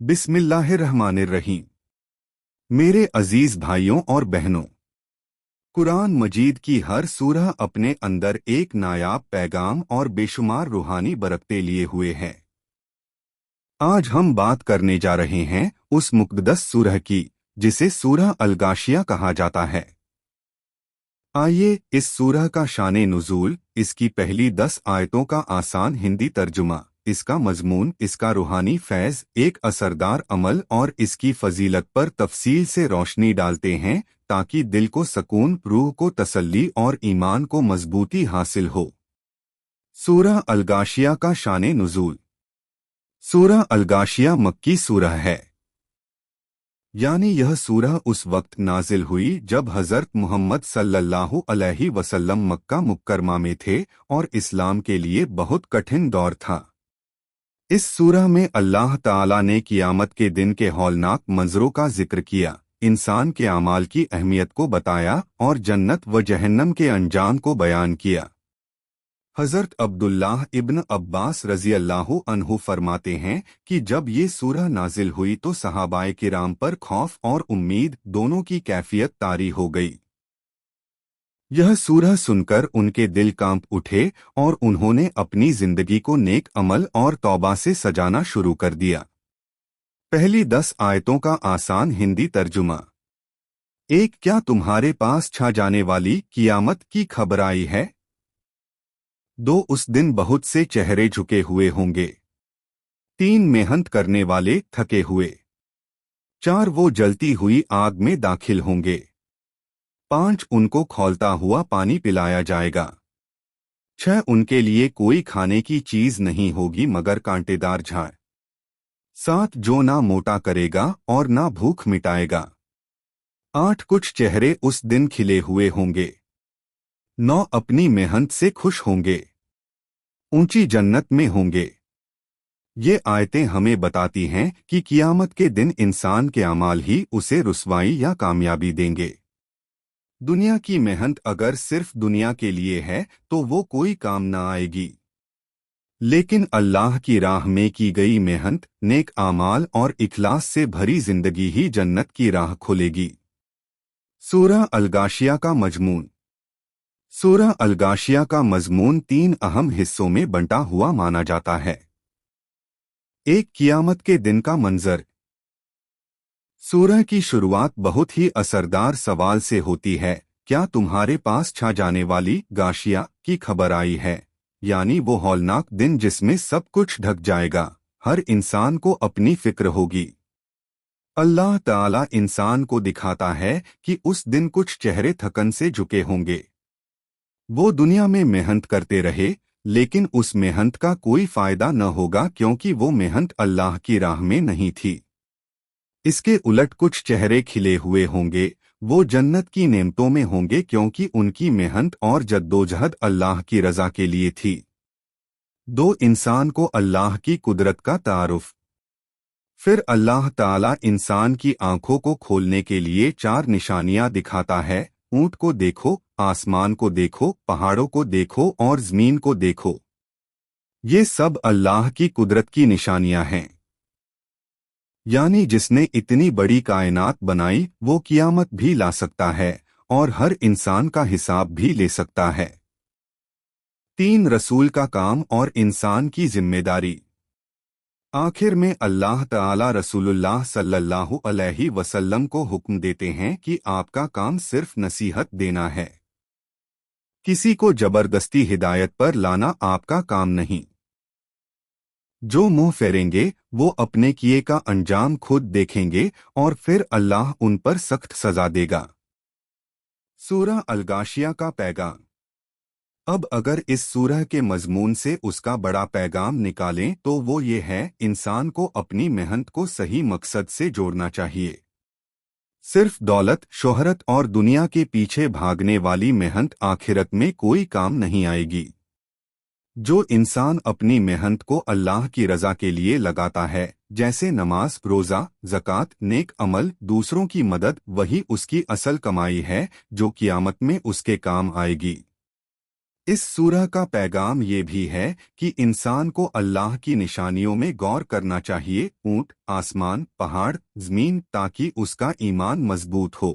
बिस्मिल्लाहिर्रहमानिर्रहीम। मेरे अजीज भाइयों और बहनों, कुरान मजीद की हर सूरह अपने अंदर एक नायाब पैगाम और बेशुमार रूहानी बरकतें लिए हुए है। आज हम बात करने जा रहे हैं उस मुक़द्दस सूरह की जिसे सूरह अल-गाशिया कहा जाता है। आइए इस सूरह का शान नुज़ूल, इसकी पहली 10 आयतों का आसान हिंदी तर्जुमा, इसका मजमून, इसका रूहानी फैज़, एक असरदार अमल और इसकी फजीलत पर तफसील से रोशनी डालते हैं ताकि दिल को सकून, रूह को तसल्ली और ईमान को मजबूती हासिल हो। सूरह अल-गाशिया का शान नुज़ूल। सूरह अल-गाशिया मक्की सूरह है, यानी यह सूरह उस वक्त नाजिल हुई जब हज़रत मुहम्मद सल्लल्लाहु अलैहि वसल्लम मक्का मुकर्रमा में थे और इस्लाम के लिए बहुत कठिन दौर था। इस सूरह में अल्लाह ताला ने क़ियामत के दिन के हौलनाक मंजरों का जिक्र किया, इंसान के अमाल की अहमियत को बताया और जन्नत व जहन्नम के अंजाम को बयान किया। हज़रत अब्दुल्लाह इब्न अब्बास रज़ी अल्लाहु अन्हु फरमाते हैं कि जब ये सूरह नाजिल हुई तो सहाबाए किराम पर खौफ और उम्मीद दोनों की कैफियत तारी हो गई। यह सूरह सुनकर उनके दिल कांप उठे और उन्होंने अपनी जिंदगी को नेक अमल और तौबा से सजाना शुरू कर दिया। पहली 10 आयतों का आसान हिंदी तर्जुमा। एक, क्या तुम्हारे पास छा जाने वाली कियामत की खबर आई है? 2, उस दिन बहुत से चेहरे झुके हुए होंगे। 3, मेहनत करने वाले थके हुए। 4, वो जलती हुई आग में दाखिल होंगे। 5, उनको खौलता हुआ पानी पिलाया जाएगा। 6, उनके लिए कोई खाने की चीज नहीं होगी मगर कांटेदार झाड़। 7, जो ना मोटा करेगा और ना भूख मिटाएगा। 8, कुछ चेहरे उस दिन खिले हुए होंगे। 9, अपनी मेहनत से खुश होंगे, ऊंची जन्नत में होंगे। ये आयतें हमें बताती हैं कि कियामत के दिन इंसान के अमाल ही उसे रुसवाई या कामयाबी देंगे। दुनिया की मेहनत अगर सिर्फ दुनिया के लिए है तो वो कोई काम न आएगी, लेकिन अल्लाह की राह में की गई मेहनत, नेक आमाल और इखलास से भरी जिंदगी ही जन्नत की राह खोलेगी। सूरह अल-गाशिया का मजमून। सूरह अल-गाशिया का मजमून 3 अहम हिस्सों में बंटा हुआ माना जाता है। 1, कियामत के दिन का मंजर। सूरह की शुरुआत बहुत ही असरदार सवाल से होती है, क्या तुम्हारे पास छा जाने वाली गाशिया की खबर आई है? यानी वो हौलनाक दिन जिसमें सब कुछ ढक जाएगा, हर इंसान को अपनी फिक्र होगी। अल्लाह ताला इंसान को दिखाता है कि उस दिन कुछ चेहरे थकन से झुके होंगे। वो दुनिया में मेहनत करते रहे, लेकिन उस मेहनत का कोई फायदा न होगा क्योंकि वो मेहनत अल्लाह की राह में नहीं थी। इसके उलट कुछ चेहरे खिले हुए होंगे, वो जन्नत की नेमतों में होंगे क्योंकि उनकी मेहनत और जद्दोजहद अल्लाह की रज़ा के लिए थी। 2, इंसान को अल्लाह की कुदरत का तारुफ। फिर अल्लाह ताला इंसान की आंखों को खोलने के लिए 4 निशानियां दिखाता है। ऊंट को देखो, आसमान को देखो, पहाड़ों को देखो और ज़मीन को देखो। ये सब अल्लाह की कुदरत की निशानियां हैं। यानी जिसने इतनी बड़ी कायनात बनाई वो कियामत भी ला सकता है और हर इंसान का हिसाब भी ले सकता है। 3, रसूल का काम और इंसान की जिम्मेदारी। आखिर में अल्लाह ताला रसूलुल्लाह सल्लल्लाहु अलैहि वसल्लम को हुक्म देते हैं कि आपका काम सिर्फ नसीहत देना है, किसी को जबरदस्ती हिदायत पर लाना आपका काम नहीं। जो मुंह फेरेंगे वो अपने किए का अंजाम खुद देखेंगे और फिर अल्लाह उन पर सख्त सजा देगा। सूरह अल-गाशिया का पैगाम। अब अगर इस सूरह के मजमून से उसका बड़ा पैगाम निकालें तो वो ये है, इंसान को अपनी मेहनत को सही मकसद से जोड़ना चाहिए। सिर्फ दौलत, शोहरत और दुनिया के पीछे भागने वाली मेहनत आखिरत में कोई काम नहीं आएगी। जो इंसान अपनी मेहनत को अल्लाह की रज़ा के लिए लगाता है, जैसे नमाज, रोज़ा, ज़कात, नेक अमल, दूसरों की मदद, वही उसकी असल कमाई है जो क़ियामत में उसके काम आएगी। اس سورہ کا پیغام یہ بھی ہے کہ انسان کو اللہ کی نشانیوں میں غور کرنا چاہیے، اونٹ، آسمان، پہاڑ، زمین، تاکہ اس کا ایمان مضبوط ہو۔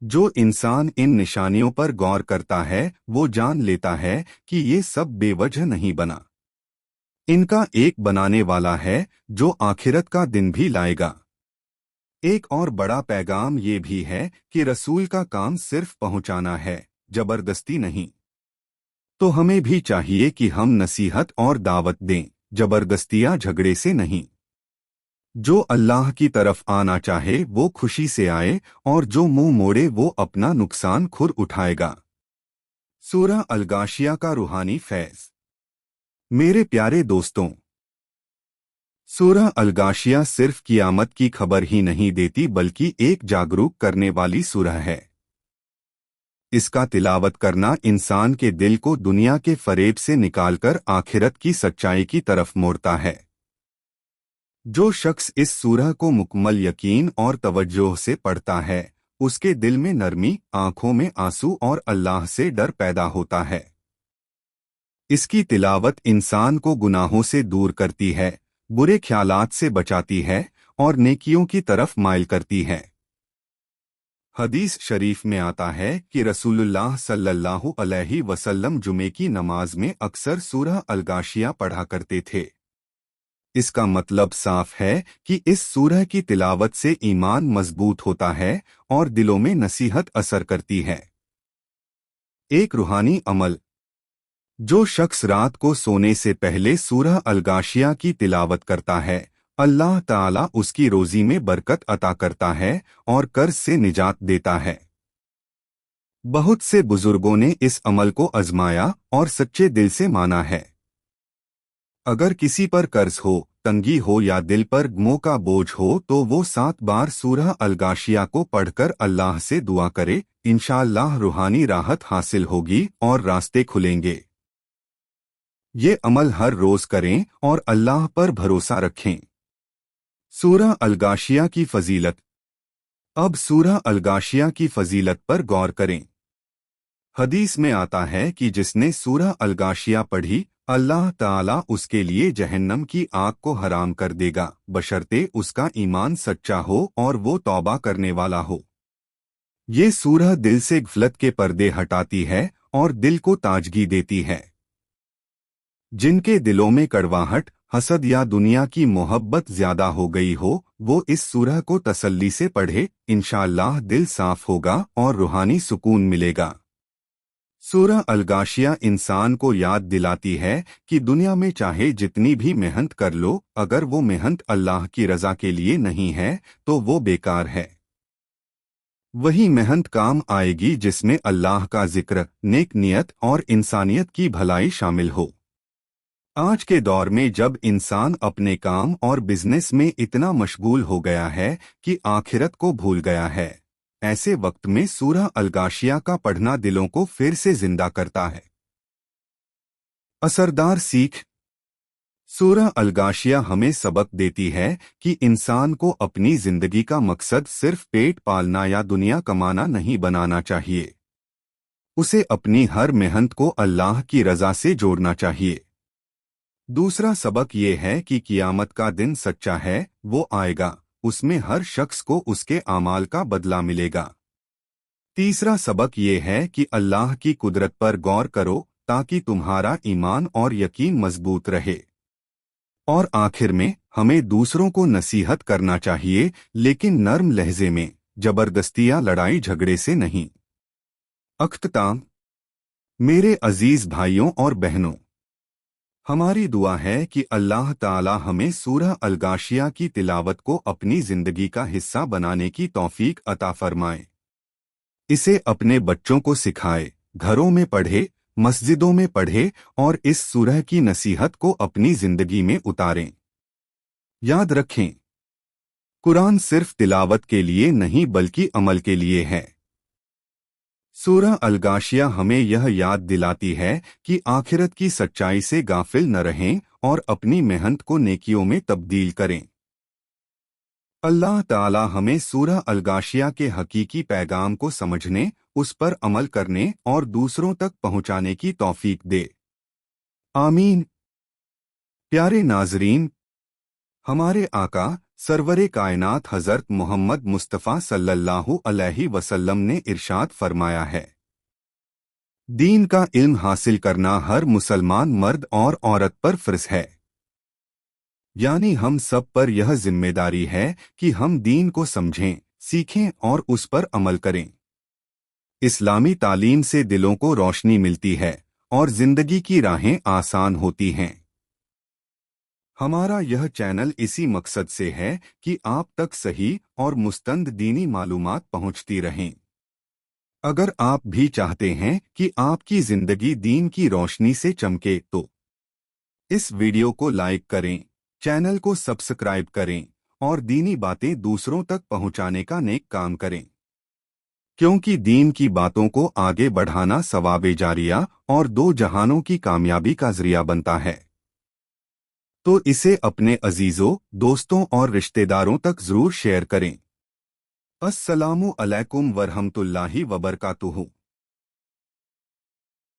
جو انسان ان نشانیوں پر غور کرتا ہے وہ جان لیتا ہے کہ یہ سب بے وجہ نہیں بنا، ان کا ایک بنانے والا ہے جو آخرت کا دن بھی لائے گا۔ ایک اور بڑا پیغام یہ بھی ہے کہ رسول کا کام صرف پہنچانا ہے، زبردستی نہیں۔ تو ہمیں بھی چاہیے کہ ہم نصیحت اور دعوت دیں، زبردستیاں جھگڑے سے نہیں۔ جو اللہ کی طرف آنا چاہے وہ خوشی سے آئے، اور جو منہ موڑے وہ اپنا نقصان خود اٹھائے گا۔ سورہ الغاشیہ کا روحانی فیض۔ میرے پیارے دوستوں، سورہ الغاشیہ صرف قیامت کی خبر ہی نہیں دیتی بلکہ ایک جاگروک کرنے والی سورہ ہے۔ اس کا تلاوت کرنا انسان کے دل کو دنیا کے فریب سے نکال کر آخرت کی سچائی کی طرف موڑتا ہے۔ جو شخص اس سورہ کو مکمل یقین اور توجہ سے پڑھتا ہے، اس کے دل میں نرمی، آنکھوں میں آنسو اور اللہ سے ڈر پیدا ہوتا ہے۔ اس کی تلاوت انسان کو گناہوں سے دور کرتی ہے، برے خیالات سے بچاتی ہے اور نیکیوں کی طرف مائل کرتی ہے۔ حدیث شریف میں آتا ہے کہ رسول اللہ صلی اللہ علیہ وسلم جمعے کی نماز میں اکثر سورہ الغاشیہ پڑھا کرتے تھے۔ اس کا مطلب صاف ہے کہ اس سورہ کی تلاوت سے ایمان مضبوط ہوتا ہے اور دلوں میں نصیحت اثر کرتی ہے۔ ایک روحانی عمل۔ جو شخص رات کو سونے سے پہلے سورہ الغاشیہ کی تلاوت کرتا ہے، اللہ تعالیٰ اس کی روزی میں برکت عطا کرتا ہے اور قرض سے نجات دیتا ہے۔ بہت سے بزرگوں نے اس عمل کو آزمایا اور سچے دل سے مانا ہے۔ اگر کسی پر قرض ہو، تنگی ہو یا دل پر غموں کا بوجھ ہو تو وہ 7 بار سورہ الغاشیہ کو پڑھ کر اللہ سے دعا کرے، انشاءاللہ روحانی راحت حاصل ہوگی اور راستے کھلیں گے۔ یہ عمل ہر روز کریں اور اللہ پر بھروسہ رکھیں۔ سورہ الغاشیہ کی فضیلت۔ اب سورہ الغاشیہ کی فضیلت پر غور کریں۔ حدیث میں آتا ہے کہ جس نے سورہ الغاشیہ پڑھی، اللہ تعالیٰ اس کے لیے جہنم کی آگ کو حرام کر دے گا، بشرطے اس کا ایمان سچا ہو اور وہ توبہ کرنے والا ہو۔ یہ سورہ دل سے غفلت کے پردے ہٹاتی ہے اور دل کو تازگی دیتی ہے۔ جن کے دلوں میں کڑواہٹ، حسد یا دنیا کی محبت زیادہ ہو گئی ہو، وہ اس سورہ کو تسلی سے پڑھے، انشاءاللہ دل صاف ہوگا اور روحانی سکون ملے گا۔ سورہ الغاشیہ انسان کو یاد دلاتی ہے کہ دنیا میں چاہے جتنی بھی محنت کر لو، اگر وہ محنت اللہ کی رضا کے لیے نہیں ہے تو وہ بیکار ہے۔ وہی محنت کام آئے گی جس میں اللہ کا ذکر، نیک نیت اور انسانیت کی بھلائی شامل ہو۔ آج کے دور میں جب انسان اپنے کام اور بزنس میں اتنا مشغول ہو گیا ہے کہ آخرت کو بھول گیا ہے، ایسے وقت میں سورہ الغاشیہ کا پڑھنا دلوں کو پھر سے زندہ کرتا ہے۔ اثردار سیکھ۔ سورہ الغاشیہ ہمیں سبق دیتی ہے کہ انسان کو اپنی زندگی کا مقصد صرف پیٹ پالنا یا دنیا کمانا نہیں بنانا چاہیے۔ اسے اپنی ہر محنت کو اللہ کی رضا سے جوڑنا چاہیے۔ دوسرا سبق یہ ہے کہ قیامت کا دن سچا ہے، وہ آئے گا، اس میں ہر شخص کو اس کے اعمال کا بدلہ ملے گا۔ تیسرا سبق یہ ہے کہ اللہ کی قدرت پر غور کرو تاکہ تمہارا ایمان اور یقین مضبوط رہے۔ اور آخر میں ہمیں دوسروں کو نصیحت کرنا چاہیے، لیکن نرم لہجے میں، زبردستی یا لڑائی جھگڑے سے نہیں۔ اختتام۔ میرے عزیز بھائیوں اور بہنوں، ہماری دعا ہے کہ اللہ تعالی ہمیں سورہ الغاشیہ کی تلاوت کو اپنی زندگی کا حصہ بنانے کی توفیق عطا فرمائے۔ اسے اپنے بچوں کو سکھائے، گھروں میں پڑھے، مسجدوں میں پڑھے اور اس سورہ کی نصیحت کو اپنی زندگی میں اتاریں۔ یاد رکھیں، قرآن صرف تلاوت کے لیے نہیں بلکہ عمل کے لیے ہے۔ سورہ الغاشیہ ہمیں یہ یاد دلاتی ہے کہ آخرت کی سچائی سے غافل نہ رہیں اور اپنی محنت کو نیکیوں میں تبدیل کریں۔ اللہ ताला हमें सूरह अल-गाशिया के हकीकी पैगाम को समझने, उस पर अमल करने और दूसरों तक पहुंचाने की तौफीक दे। आमीन। प्यारे नाजरीन, हमारे आका सरवरे कायनात हज़रत मोहम्मद मुस्तफ़ा सल्लल्लाहु अलैहि वसल्लम ने इरशाद फरमाया है, दीन का इल्म हासिल करना हर मुसलमान मर्द और औरत पर फ़र्ज़ है। यानी हम सब पर यह जिम्मेदारी है कि हम दीन को समझें, सीखें और उस पर अमल करें। इस्लामी तालीम से दिलों को रोशनी मिलती है और जिंदगी की राहें आसान होती हैं। हमारा यह चैनल इसी मकसद से है कि आप तक सही और मुस्तंद दीनी मालूमात पहुंचती रहें। अगर आप भी चाहते हैं कि आपकी जिंदगी दीन की रोशनी से चमके तो इस वीडियो को लाइक करें, चैनल को सब्सक्राइब करें और दीनी बातें दूसरों तक पहुंचाने का नेक काम करें, क्योंकि दीन की बातों को आगे बढ़ाना सवाबे जारिया और दो जहानों की कामयाबी का जरिया बनता है। तो इसे अपने अजीजों, दोस्तों और रिश्तेदारों तक जरूर शेयर करें। अस्सलामु अलैकुम वरहमतुल्लाहि वबरकातुहू।